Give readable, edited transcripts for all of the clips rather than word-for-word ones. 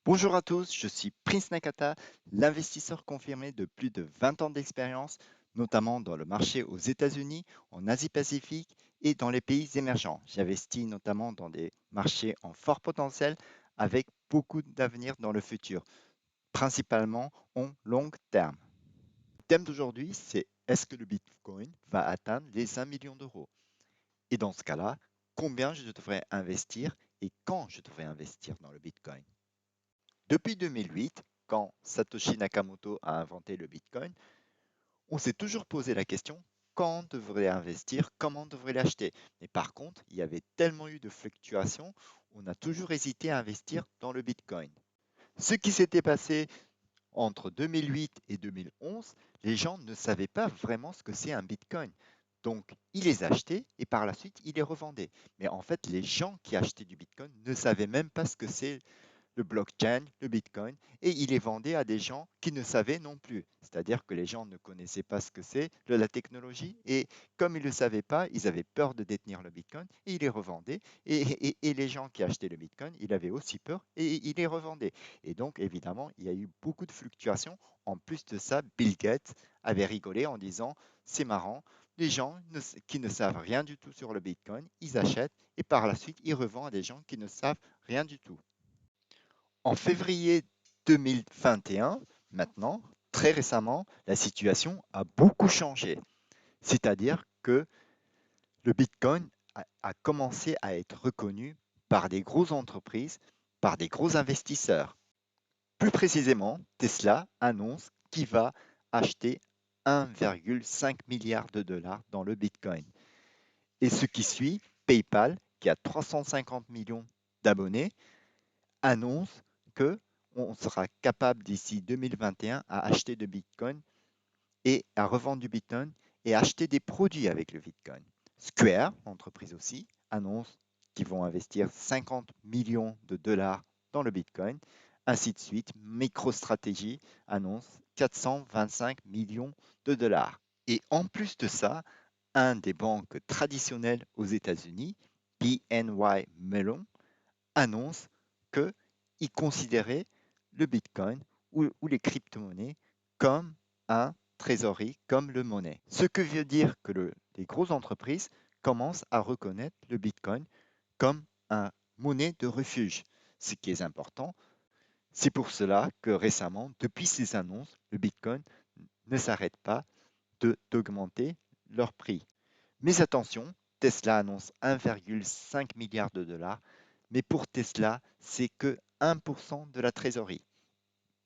Bonjour à tous, je suis Prince Nakata, l'investisseur confirmé de plus de 20 ans d'expérience, notamment dans le marché aux États-Unis, en Asie-Pacifique et dans les pays émergents. J'investis notamment dans des marchés en fort potentiel avec beaucoup d'avenir dans le futur, principalement en long terme. Le thème d'aujourd'hui, c'est est-ce que le Bitcoin va atteindre les 1 million d'euros? Et dans ce cas-là, combien je devrais investir et quand je devrais investir dans le Bitcoin? Depuis 2008, quand Satoshi Nakamoto a inventé le Bitcoin, on s'est toujours posé la question quand devrait investir, comment devrait l'acheter. Mais par contre, il y avait tellement eu de fluctuations, on a toujours hésité à investir dans le Bitcoin. Ce qui s'était passé entre 2008 et 2011, les gens ne savaient pas vraiment ce que c'est un Bitcoin. Donc, ils les achetaient et par la suite, ils les revendaient. Mais en fait, les gens qui achetaient du Bitcoin ne savaient même pas ce que c'est le blockchain, le Bitcoin, et il les vendait à des gens qui ne savaient non plus. C'est-à-dire que les gens ne connaissaient pas ce que c'est la technologie, et comme ils ne le savaient pas, ils avaient peur de détenir le Bitcoin, et ils les revendaient. Et les gens qui achetaient le Bitcoin, ils avaient aussi peur, et ils les revendaient. Et donc, évidemment, il y a eu beaucoup de fluctuations. En plus de ça, Bill Gates avait rigolé en disant, c'est marrant, les gens qui ne savent rien du tout sur le Bitcoin, ils achètent, et par la suite, ils revendent à des gens qui ne savent rien du tout. En février 2021, maintenant, très récemment, la situation a beaucoup changé. C'est-à-dire que le Bitcoin a commencé à être reconnu par des grosses entreprises, par des gros investisseurs. Plus précisément, Tesla annonce qu'il va acheter 1,5 milliard de dollars dans le Bitcoin. Et ce qui suit, PayPal, qui a 350 millions d'abonnés, annonce que on sera capable d'ici 2021 à acheter de Bitcoin et à revendre du Bitcoin et acheter des produits avec le Bitcoin. Square, l'entreprise aussi, annonce qu'ils vont investir 50 millions de dollars dans le Bitcoin. Ainsi de suite, MicroStrategy annonce 425 millions de dollars. Et en plus de ça, un des banques traditionnelles aux États-Unis, BNY Mellon, annonce qu'il considérait le Bitcoin ou les crypto-monnaies comme un trésorerie, comme le monnaie. Ce que veut dire que les grosses entreprises commencent à reconnaître le Bitcoin comme un monnaie de refuge. Ce qui est important, c'est pour cela que récemment, depuis ces annonces, le Bitcoin ne s'arrête pas d'augmenter leur prix. Mais attention, Tesla annonce 1,5 milliard de dollars, mais pour Tesla, c'est que 1% de la trésorerie.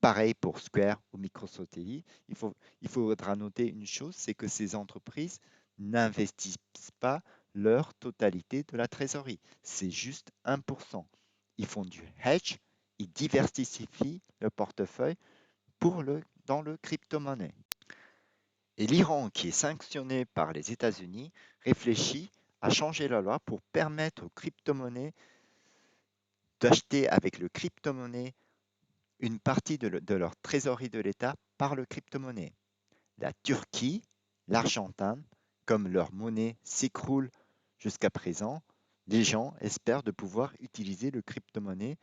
Pareil pour Square ou MicroStrategy. Il faudra noter une chose, c'est que ces entreprises n'investissent pas leur totalité de la trésorerie. C'est juste 1%. Ils font du hedge, ils diversifient le portefeuille dans le crypto-monnaie. Et l'Iran, qui est sanctionné par les États-Unis, réfléchit à changer la loi pour permettre aux crypto-monnaies d'acheter avec le crypto-monnaie une partie de leur trésorerie de l'État par le crypto-monnaie. La Turquie, l'Argentine, comme leur monnaie s'écroule jusqu'à présent, les gens espèrent de pouvoir utiliser le crypto-monnaie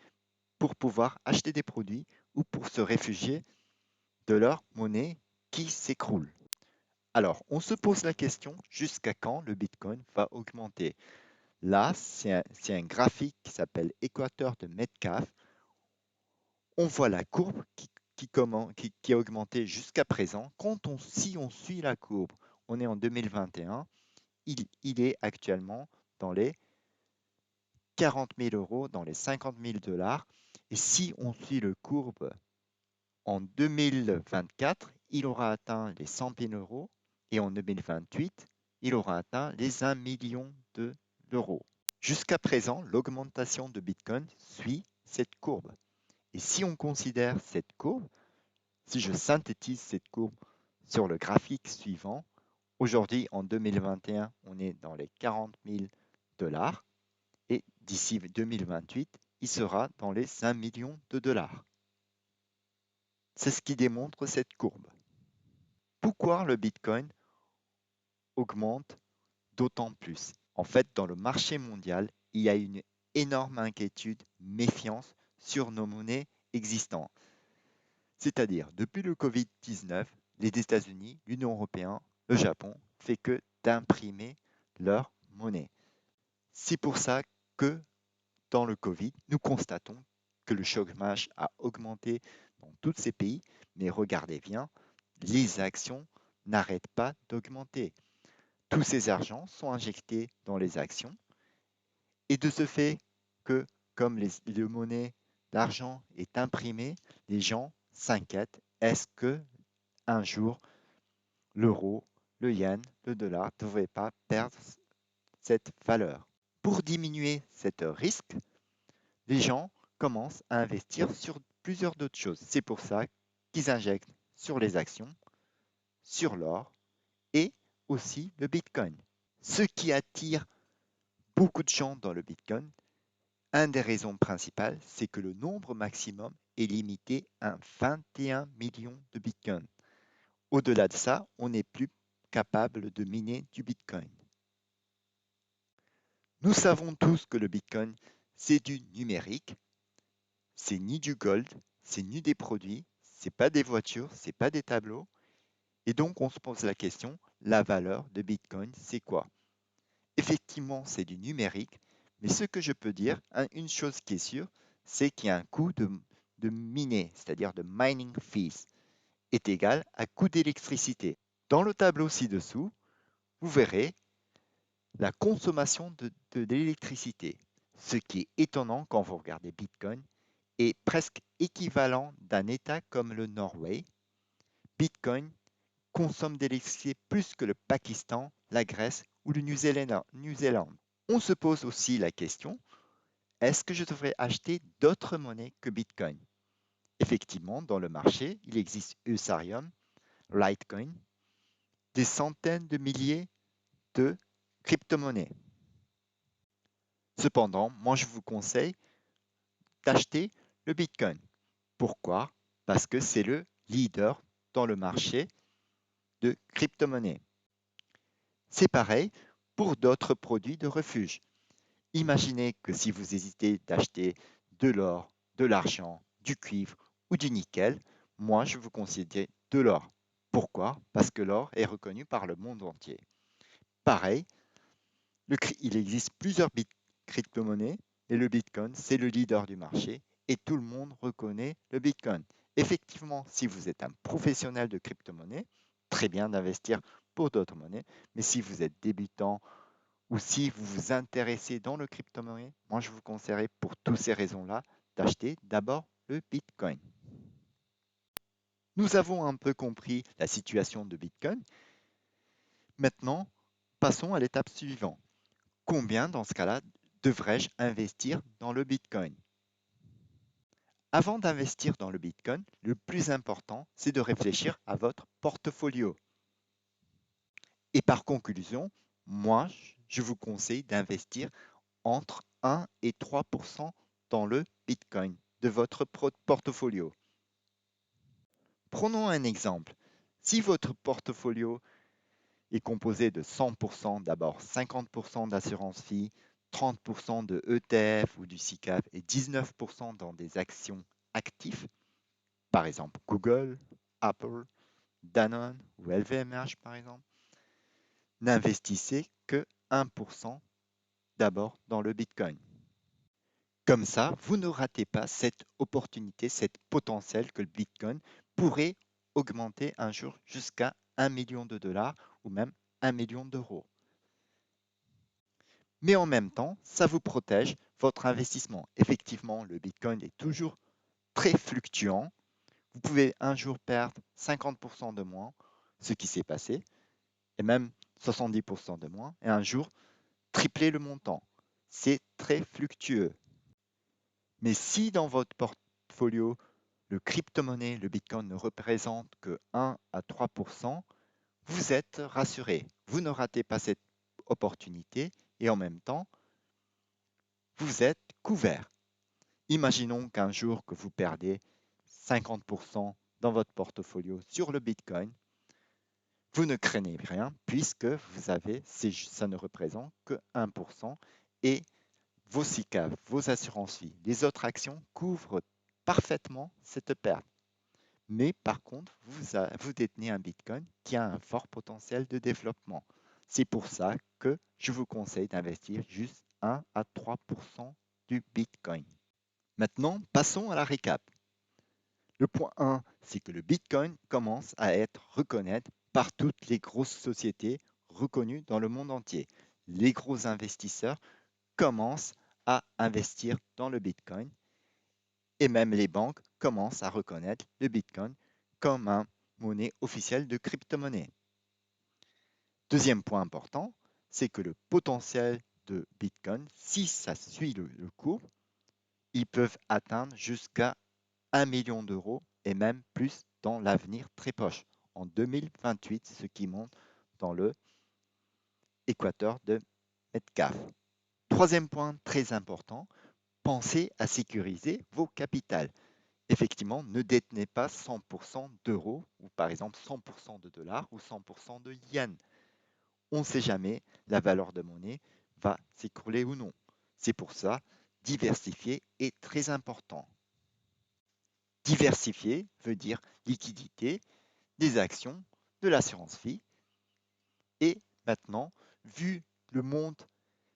pour pouvoir acheter des produits ou pour se réfugier de leur monnaie qui s'écroule. Alors, on se pose la question jusqu'à quand le Bitcoin va augmenter. Là, c'est un graphique qui s'appelle Équateur de Metcalfe. On voit la courbe qui a augmenté jusqu'à présent. Si on suit la courbe, on est en 2021, il est actuellement dans les 40 000 euros, dans les 50 000 dollars. Et si on suit le courbe en 2024, il aura atteint les 100 000 euros et en 2028, il aura atteint les 1 million d'euros. Jusqu'à présent, l'augmentation de Bitcoin suit cette courbe. Et si on considère cette courbe, si je synthétise cette courbe sur le graphique suivant, aujourd'hui en 2021, on est dans les 40 000 dollars et d'ici 2028, il sera dans les 5 millions de dollars. C'est ce qui démontre cette courbe. Pourquoi le Bitcoin augmente d'autant plus? En fait, dans le marché mondial, il y a une énorme inquiétude, méfiance sur nos monnaies existants. C'est-à-dire, depuis le Covid-19, les États-Unis, l'Union européenne, le Japon, fait que d'imprimer leur monnaie. C'est pour ça que dans le Covid, nous constatons que le chômage a augmenté dans tous ces pays, mais regardez bien, les actions n'arrêtent pas d'augmenter. Tous ces argents sont injectés dans les actions et de ce fait que comme le monnaie, l'argent est imprimé, les gens s'inquiètent. Est-ce que un jour l'euro, le yen, le dollar ne devraient pas perdre cette valeur? Pour diminuer ce risque, les gens commencent à investir sur plusieurs d'autres choses. C'est pour ça qu'ils injectent sur les actions, sur l'or et aussi le Bitcoin. Ce qui attire beaucoup de gens dans le Bitcoin, une des raisons principales, c'est que le nombre maximum est limité à 21 millions de Bitcoin. Au-delà de ça, on n'est plus capable de miner du Bitcoin. Nous savons tous que le Bitcoin, c'est du numérique, c'est ni du gold, c'est ni des produits, c'est pas des voitures, c'est pas des tableaux. Et donc, on se pose la question, la valeur de Bitcoin, c'est quoi? Effectivement, c'est du numérique, mais ce que je peux dire, une chose qui est sûre, c'est qu'il y a un coût de miner, c'est-à-dire de mining fees, est égal à coût d'électricité. Dans le tableau ci-dessous, vous verrez la consommation de l'électricité. Ce qui est étonnant quand vous regardez Bitcoin est presque équivalent d'un État comme le Norway. Bitcoin consomme d'électricité plus que le Pakistan, la Grèce ou le New-Zélande. On se pose aussi la question, est-ce que je devrais acheter d'autres monnaies que Bitcoin? Effectivement, dans le marché, il existe Ethereum, Litecoin, des centaines de milliers de crypto-monnaies. Cependant, moi je vous conseille d'acheter le Bitcoin. Pourquoi? Parce que c'est le leader dans le marché de crypto-monnaies. C'est pareil pour d'autres produits de refuge. Imaginez que si vous hésitez d'acheter de l'or, de l'argent, du cuivre ou du nickel, moi je vous conseille de l'or. Pourquoi? Parce que l'or est reconnu par le monde entier. Pareil, il existe plusieurs crypto-monnaies et le Bitcoin, c'est le leader du marché et tout le monde reconnaît le Bitcoin. Effectivement, si vous êtes un professionnel de crypto-monnaie, très bien d'investir pour d'autres monnaies, mais si vous êtes débutant ou si vous vous intéressez dans le crypto-monnaie, moi je vous conseillerais pour toutes ces raisons-là d'acheter d'abord le Bitcoin. Nous avons un peu compris la situation de Bitcoin. Maintenant, passons à l'étape suivante. Combien dans ce cas-là devrais-je investir dans le Bitcoin? Avant d'investir dans le Bitcoin, le plus important, c'est de réfléchir à votre portfolio. Et par conclusion, moi, je vous conseille d'investir entre 1 et 3% dans le Bitcoin de votre portfolio. Prenons un exemple. Si votre portfolio est composé de 100%, d'abord 50% d'assurance vie, 30% de ETF ou du SICAV et 19% dans des actions actives, par exemple Google, Apple, Danone ou LVMH par exemple, n'investissez que 1% d'abord dans le Bitcoin. Comme ça, vous ne ratez pas cette opportunité, cette potentiel que le Bitcoin pourrait augmenter un jour jusqu'à 1 million de dollars ou même 1 million d'euros. Mais en même temps, ça vous protège votre investissement. Effectivement, le Bitcoin est toujours très fluctuant. Vous pouvez un jour perdre 50% de moins, ce qui s'est passé, et même 70% de moins, et un jour tripler le montant. C'est très fluctueux. Mais si dans votre portfolio, le crypto-monnaie, le Bitcoin ne représente que 1 à 3%, vous êtes rassuré. Vous ne ratez pas cette opportunité et en même temps, vous êtes couvert. Imaginons qu'un jour que vous perdez 50% dans votre portfolio sur le Bitcoin, vous ne craignez rien puisque ça ne représente que 1% et vos SICAV, vos assurances vie, les autres actions couvrent parfaitement cette perte. Mais par contre, vous détenez un Bitcoin qui a un fort potentiel de développement. C'est pour ça que je vous conseille d'investir juste 1 à 3% du Bitcoin. Maintenant, passons à la récap. Le point 1, c'est que le Bitcoin commence à être reconnu par toutes les grosses sociétés reconnues dans le monde entier. Les gros investisseurs commencent à investir dans le Bitcoin et même les banques commencent à reconnaître le Bitcoin comme une monnaie officielle de crypto-monnaie. Deuxième point important, c'est que le potentiel de Bitcoin, si ça suit le cours, ils peuvent atteindre jusqu'à 1 million d'euros et même plus dans l'avenir très proche, en 2028, ce qui monte dans le équateur de Metcalfe. Troisième point très important, pensez à sécuriser vos capitales. Effectivement, ne détenez pas 100% d'euros ou par exemple 100% de dollars ou 100% de yens. On ne sait jamais, la valeur de monnaie va s'écrouler ou non. C'est pour ça, diversifier est très important. Diversifier veut dire liquidité, des actions, de l'assurance vie. Et maintenant, vu le monde,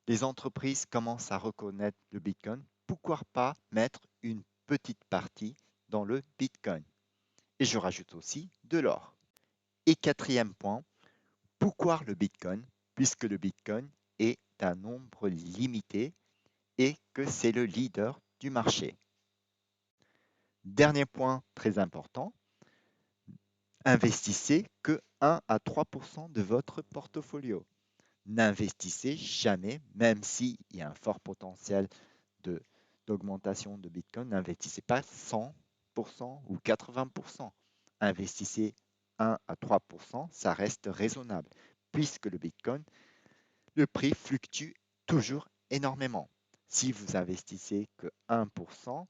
les entreprises commencent à reconnaître le Bitcoin, pourquoi pas mettre une petite partie dans le Bitcoin? Et je rajoute aussi de l'or. Et quatrième point, pourquoi le Bitcoin? Puisque le Bitcoin est un nombre limité et que c'est le leader du marché. Dernier point très important, investissez que 1 à 3% de votre portfolio. N'investissez jamais, même s'il y a un fort potentiel d'augmentation de Bitcoin, n'investissez pas 100% ou 80%. Investissez 1 à 3%, ça reste raisonnable, puisque le Bitcoin, le prix fluctue toujours énormément. Si vous investissez que 1%,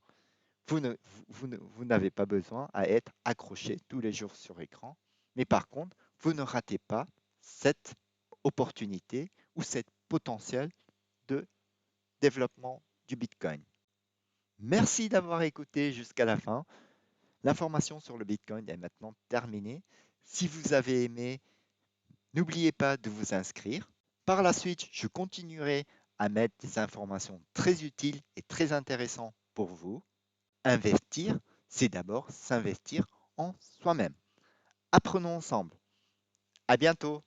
vous n'avez pas besoin à être accroché tous les jours sur écran, mais par contre, vous ne ratez pas cette opportunité ou cette potentiel de développement du Bitcoin. Merci d'avoir écouté jusqu'à la fin. L'information sur le Bitcoin est maintenant terminée. Si vous avez aimé, n'oubliez pas de vous inscrire. Par la suite, je continuerai à mettre des informations très utiles et très intéressantes pour vous. Investir, c'est d'abord s'investir en soi-même. Apprenons ensemble. À bientôt.